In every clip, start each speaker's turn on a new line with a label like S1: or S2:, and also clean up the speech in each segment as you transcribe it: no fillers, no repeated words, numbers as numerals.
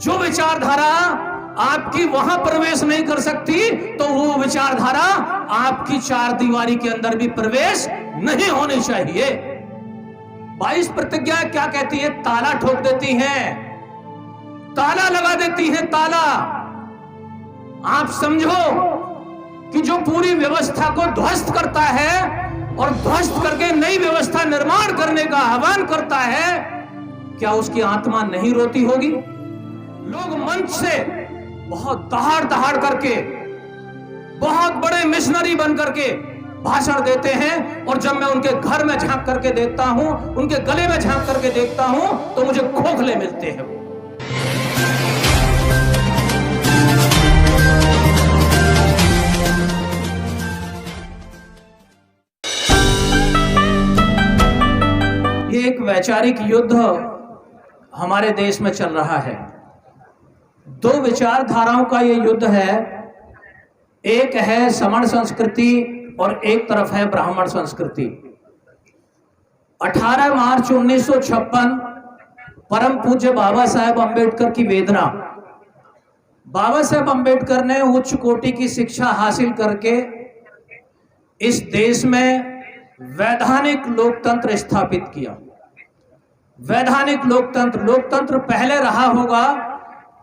S1: जो विचारधारा आपकी वहां प्रवेश नहीं कर सकती, तो वो विचारधारा आपकी चार दीवारी के अंदर भी प्रवेश नहीं होनी चाहिए। 22 प्रतिज्ञाएं क्या कहती है? ताला ठोक देती हैं, ताला लगा देती हैं, ताला। आप समझो कि जो पूरी व्यवस्था को ध्वस्त करता है और ध्वस्त करके नई व्यवस्था निर्माण करने का आह्वान करता है, क्या उसकी आत्मा नहीं रोती होगी? लोग मंच से बहुत दहाड़ दहाड़ करके, बहुत बड़े मिशनरी बन करके भाषण देते हैं, और जब मैं उनके घर में झांक करके देखता हूं, उनके गले में झांक करके देखता हूं, तो मुझे खोखले मिलते हैं। ये एक वैचारिक युद्ध हमारे देश में चल रहा है। दो विचारधाराओं का ये युद्ध है। एक है समण संस्कृति और एक तरफ है ब्राह्मण संस्कृति। 18 मार्च 1956 परम पूज्य बाबा साहेब अंबेडकर की वेदना। बाबा साहेब अंबेडकर ने उच्च कोटि की शिक्षा हासिल करके इस देश में वैधानिक लोकतंत्र स्थापित किया। वैधानिक लोकतंत्र, लोकतंत्र पहले रहा होगा,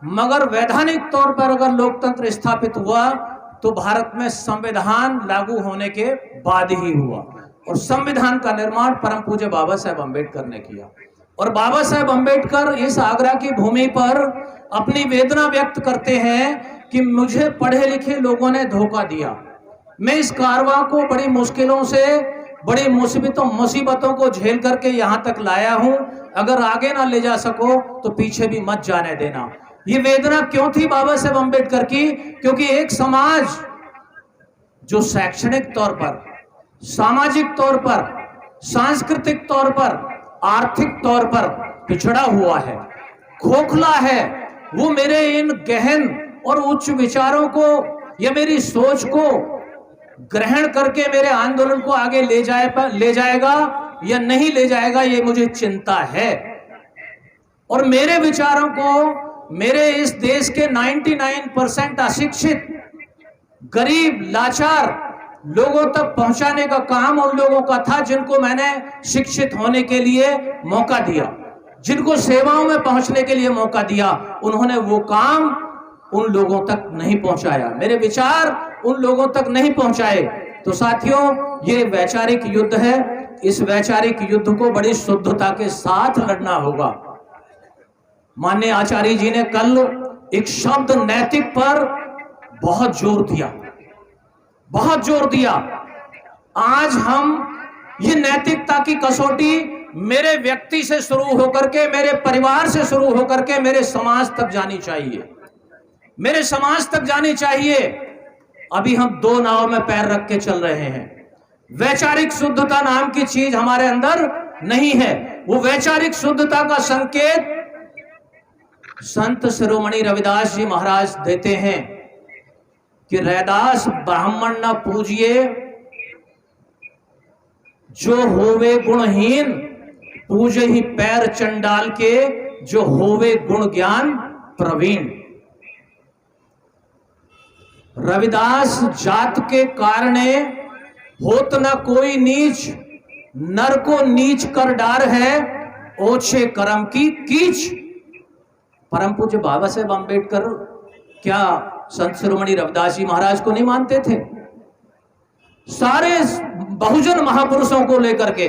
S1: मगर वैधानिक तौर पर अगर लोकतंत्र स्थापित हुआ तो भारत में संविधान लागू होने के बाद ही हुआ, और संविधान का निर्माण परम पूज्य बाबा साहेब अंबेडकर ने किया। और बाबा साहेब अंबेडकर इस आगरा की भूमि पर अपनी वेदना व्यक्त करते हैं कि मुझे पढ़े लिखे लोगों ने धोखा दिया। मैं इस कारवां को बड़ी मुश्किलों से, बड़ी मुसीबतों को झेल करके यहां तक लाया हूं। अगर आगे ना ले जा सको तो पीछे भी मत जाने देना। ये वेदना क्यों थी बाबा साहेब अंबेडकर की? क्योंकि एक समाज जो शैक्षणिक तौर पर, सामाजिक तौर पर, सांस्कृतिक तौर पर, आर्थिक तौर पर पिछड़ा हुआ है, खोखला है, वो मेरे इन गहन और उच्च विचारों को या मेरी सोच को ग्रहण करके मेरे आंदोलन को आगे ले जाएगा या नहीं ले जाएगा, ये मुझे चिंता है। और मेरे विचारों को मेरे इस देश के 99% अशिक्षित, गरीब, लाचार लोगों तक पहुंचाने का काम उन लोगों का था जिनको मैंने शिक्षित होने के लिए मौका दिया, जिनको सेवाओं में पहुंचने के लिए मौका दिया। उन्होंने वो काम उन लोगों तक नहीं पहुंचाया, मेरे विचार उन लोगों तक नहीं पहुंचाए। तो साथियों, ये वैचारिक युद्ध है। इस वैचारिक युद्ध को बड़ी शुद्धता के साथ लड़ना होगा। माननीय आचार्य जी ने कल एक शब्द नैतिक पर बहुत जोर दिया, बहुत जोर दिया। आज हम ये नैतिकता की कसौटी मेरे व्यक्ति से शुरू होकर के, मेरे परिवार से शुरू होकर के मेरे समाज तक जानी चाहिए, मेरे समाज तक जानी चाहिए। अभी हम दो नाव में पैर रख के चल रहे हैं। वैचारिक शुद्धता नाम की चीज हमारे अंदर नहीं है। वो वैचारिक शुद्धता का संकेत संत शिरोमणि रविदास जी महाराज देते हैं कि रैदास ब्राह्मण न पूजिए, जो होवे गुणहीन, पूजे ही पैर चंडाल के, जो होवे गुण ज्ञान प्रवीण। रविदास जात के कारणे होत न कोई नीच, नर को नीच कर डार है, ओछे कर्म की कीच। परम पूज्य बाबा साहेब अंबेडकर क्या संत शिरोमणि रविदास जी महाराज को नहीं मानते थे? सारे बहुजन महापुरुषों को लेकर के,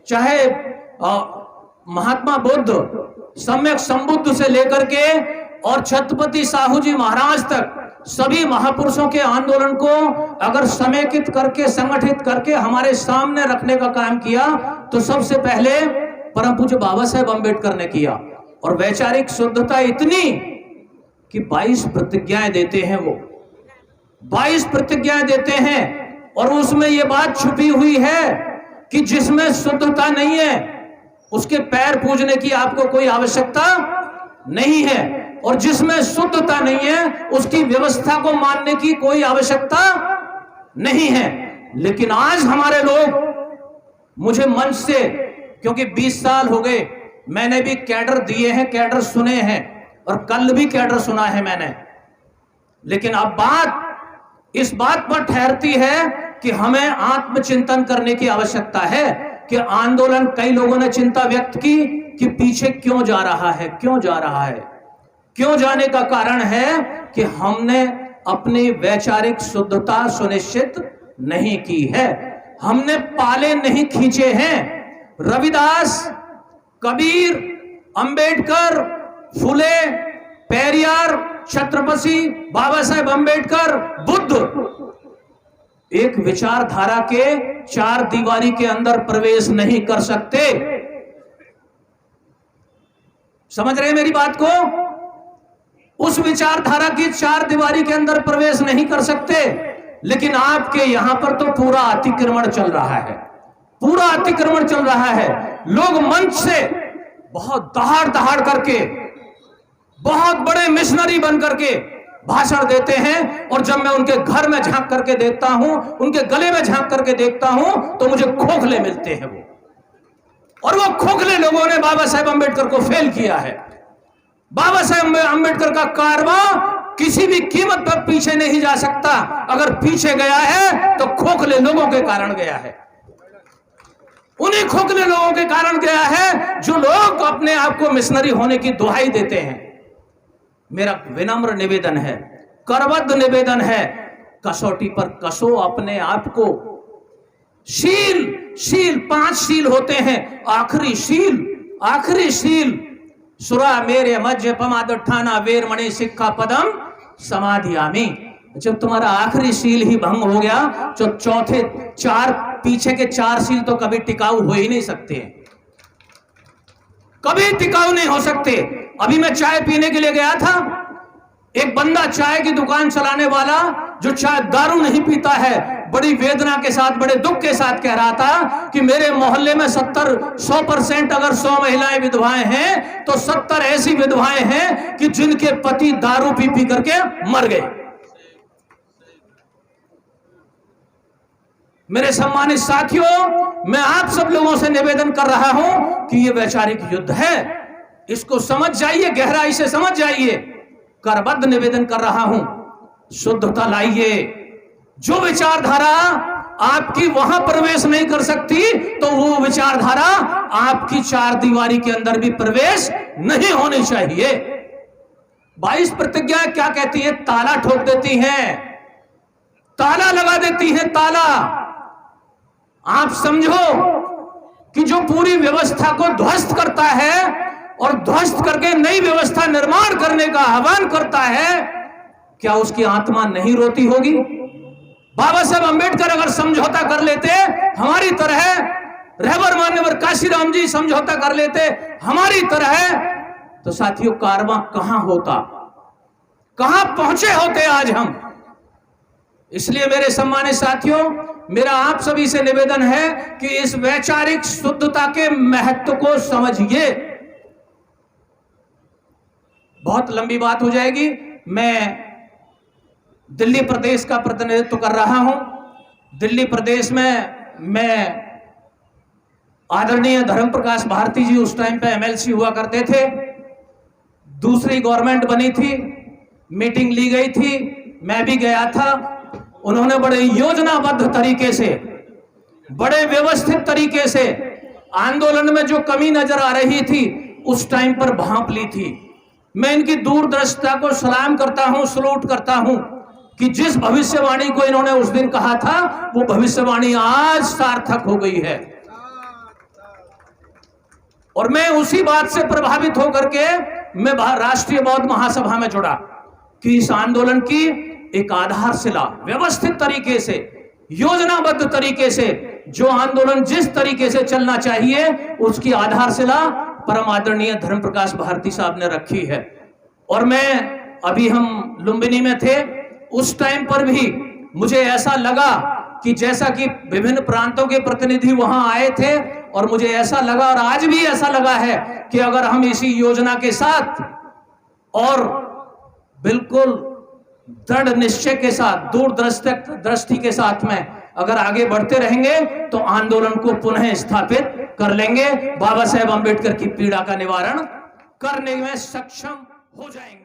S1: चाहे महात्मा बुद्ध, सम्यक संबुद्ध से लेकर के और छत्रपति साहू जी महाराज तक, सभी महापुरुषों के आंदोलन को अगर समेकित करके, संगठित करके हमारे सामने रखने का काम किया तो सबसे पहले परम पूज्य बाबा साहेब अंबेडकर ने किया। और वैचारिक शुद्धता इतनी कि 22 प्रतिज्ञाएं देते हैं। वो 22 प्रतिज्ञाएं देते हैं, और उसमें ये बात छुपी हुई है कि जिसमें शुद्धता नहीं है उसके पैर पूजने की आपको कोई आवश्यकता नहीं है, और जिसमें शुद्धता नहीं है उसकी व्यवस्था को मानने की कोई आवश्यकता नहीं है। लेकिन आज हमारे लोग, मुझे मंच से, क्योंकि 20 साल हो गए, मैंने भी कैडर दिए हैं, कैडर सुने हैं, और कल भी कैडर सुना है मैंने। लेकिन अब बात इस बात पर ठहरती है कि हमें आत्मचिंतन करने की आवश्यकता है कि आंदोलन, कई लोगों ने चिंता व्यक्त की कि पीछे क्यों जा रहा है, क्यों जा रहा है। क्यों जाने का कारण है कि हमने अपनी वैचारिक शुद्धता सुनिश्चित नहीं की है, हमने पाले नहीं खींचे हैं। रविदास, कबीर, अंबेडकर, फुले, पेरियार, छत्रपति बाबा साहेब अंबेडकर, बुद्ध एक विचारधारा के चार दीवारी के अंदर प्रवेश नहीं कर सकते। समझ रहे हैं मेरी बात को? उस विचारधारा की चार दीवारी के अंदर प्रवेश नहीं कर सकते। लेकिन आपके यहां पर तो पूरा अतिक्रमण चल रहा है, पूरा अतिक्रमण चल रहा है। लोग मंच से बहुत दहाड़ दहाड़ करके, बहुत बड़े मिशनरी बन करके भाषण देते हैं, और जब मैं उनके घर में झांक करके देखता हूं, उनके गले में झांक करके देखता हूं, तो मुझे खोखले मिलते हैं वो। और वो खोखले लोगों ने बाबा साहेब अंबेडकर को फेल किया है। बाबा साहेब अंबेडकर का कारवां किसी भी कीमत पर पीछे नहीं जा सकता। अगर पीछे गया है तो खोखले लोगों के कारण गया है, उन्हीं खोखले लोगों के कारण गया है जो लोग अपने आप को मिशनरी होने की दुहाई देते हैं। मेरा विनम्र निवेदन है, करबद्ध निवेदन है, कसौटी पर कसो अपने आप को। शील 5 शील होते हैं। आखिरी शील सुरा मेरे मध्य पमादठाना वेरमणि सिक्खा पदम समाधियामी। जब तुम्हारा आखिरी शील ही भंग हो गया, तो चौथे 4 पीछे के 4 शील तो कभी टिकाऊ हो ही नहीं सकते, कभी टिकाऊ नहीं हो सकते। अभी मैं चाय पीने के लिए गया था, एक बंदा चाय की दुकान चलाने वाला जो चाय दारू नहीं पीता है, बड़ी वेदना के साथ, बड़े दुख के साथ कह रहा था कि मेरे मोहल्ले में 100% अगर 100 महिलाएं विधवाएं हैं तो 70 ऐसी विधवाएं हैं कि जिनके पति दारू पी पी करके मर गए। मेरे सम्मानित साथियों, मैं आप सब लोगों से निवेदन कर रहा हूं कि यह वैचारिक युद्ध है, इसको समझ जाइए, गहराई से समझ जाइए। करबद्ध निवेदन कर रहा हूं, शुद्धता लाइए। जो विचारधारा आपकी वहां प्रवेश नहीं कर सकती, तो वो विचारधारा आपकी 4 दीवारी के अंदर भी प्रवेश नहीं होनी चाहिए। 22 प्रतिज्ञाएं क्या कहती है? ताला ठोक देती हैं, ताला लगा देती हैं, ताला। आप समझो कि जो पूरी व्यवस्था को ध्वस्त करता है और ध्वस्त करके नई व्यवस्था निर्माण करने का आह्वान करता है, क्या उसकी आत्मा नहीं रोती होगी? बाबा साहब अंबेडकर अगर समझौता कर लेते हमारी तरह, रहबर मान्यवर काशीराम जी समझौता कर लेते हमारी तरह, तो साथियों कारवां कहां होता, कहां पहुंचे होते आज हम। इसलिए मेरे सम्मानित साथियों, मेरा आप सभी से निवेदन है कि इस वैचारिक शुद्धता के महत्व को समझिए। बहुत लंबी बात हो जाएगी। मैं दिल्ली प्रदेश का प्रतिनिधित्व कर रहा हूं। दिल्ली प्रदेश में मैं आदरणीय धर्म प्रकाश भारती जी उस टाइम पे एमएलसी हुआ करते थे। दूसरी गवर्नमेंट बनी थी, मीटिंग ली गई थी, मैं भी गया था। उन्होंने बड़े योजनाबद्ध तरीके से, बड़े व्यवस्थित तरीके से आंदोलन में जो कमी नजर आ रही थी उस टाइम पर भांप ली थी। मैं इनकी दूरदर्शिता को सलाम करता हूं, सलूट करता हूं कि जिस भविष्यवाणी को इन्होंने उस दिन कहा था वो भविष्यवाणी आज सार्थक हो गई है। और मैं उसी बात से प्रभावित होकर के मैं राष्ट्रीय बौद्ध महासभा में जुड़ा कि इस आंदोलन की एक आधारशिला व्यवस्थित तरीके से, योजनाबद्ध तरीके से, जो आंदोलन जिस तरीके से चलना चाहिए उसकी आधारशिला परम आदरणीय धर्म प्रकाश भारती साहब ने रखी है। और मैं अभी हम लुम्बिनी में थे, उस टाइम पर भी मुझे ऐसा लगा कि जैसा कि विभिन्न प्रांतों के प्रतिनिधि वहां आए थे, और मुझे ऐसा लगा और आज भी ऐसा लगा है कि अगर हम इसी योजना के साथ और बिल्कुल दृढ़ निश्चय के साथ, दूरदृष्टि के साथ में अगर आगे बढ़ते रहेंगे तो आंदोलन को पुनः स्थापित कर लेंगे, बाबा साहेब अंबेडकर की पीड़ा का निवारण करने में सक्षम हो जाएंगे।